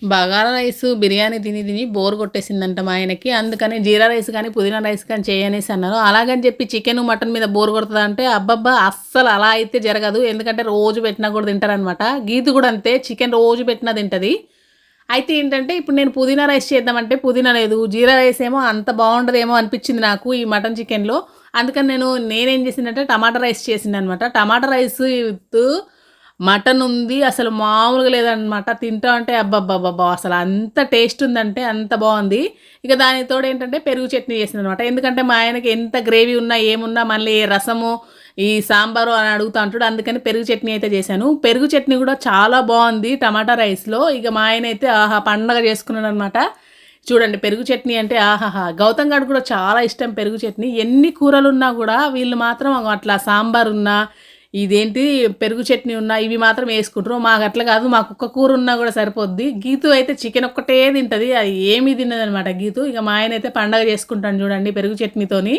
Bagara rice, biryani తిని తిని bore కొట్టేసిందంట మా ఆయనకి. అందుకని జీరా రైస్ కానీ, పుదీనా రైస్ కానీ చేయనేసి అన్నారు. అలాగని చెప్పి చికెను, మటన్ మీద బోర్ కొడతదా అంటే అబ్బబ్బా! అస్సలు అలా అయితే జరగదు. ఎందుకంటే రోజు పెట్టినా కూడా తింటారనమాట. గీతు కూడా అంతే చికెన్ రోజు పెట్టినా తింటది. అయితే ఏంటంటే ఇప్పుడు నేను పుదీనా రైస్ చేద్దామంటే పుదీనా లేదు. జీరా రైస్ ఏమో అంత బావుండదేమో అనిపించింది నాకు ఈ మటన్ చికెన్‌లో. అందుకని నేనేం చేసిందంటే టమాటా రైస్ చేసిందనమాట. టమాటా రైస్ విత్ మటన్ ఉంది. అసలు మామూలుగా లేదనమాట. తింటా ఉంటే అబ్బబ్బబ్బబ్బా! అసలు అంత టేస్ట్ ఉందంటే అంత బావుంది. ఇక దానికి తోడు ఏంటంటే పెరుగు చట్నీ చేసిందనమాట. ఎందుకంటే మా ఆయనకి ఎంత గ్రేవీ ఉన్నా, ఏమున్నా మళ్ళీ రసము, ఈ సాంబారు అని అడుగుతా ఉంటాడు. అందుకని పెరుగు చట్నీ అయితే చేశాను. పెరుగు చట్నీ కూడా చాలా బావుంది టమాటా రైస్‌లో. ఇక మా ఆయనైతే ఆహా! పండగ చేసుకున్నాడనమాట. చూడండి పెరుగు చట్నీ అంటే ఆహాహా! గౌతమ్ గాడికి కూడా చాలా ఇష్టం పెరుగు చట్నీ. ఎన్ని కూరలున్నా కూడా వీళ్ళు మాత్రం అట్లా సాంబారున్నా, ఇదేంటి పెరుగు చట్నీ ఉన్నా ఇవి మాత్రం యేసుకుంటారు. మాకట్లా కాదు. మాకొక్క కూర ఉన్నా కూడా సరిపోద్ది. గీతు అయితే చికెన్ ఒక్కటే తింటది. అది ఏమీ తినదనమాట గీతు. ఇక మా ఆయనైతే పండగ చేసుకుంటాను చూడండి పెరుగు చట్నీతోని.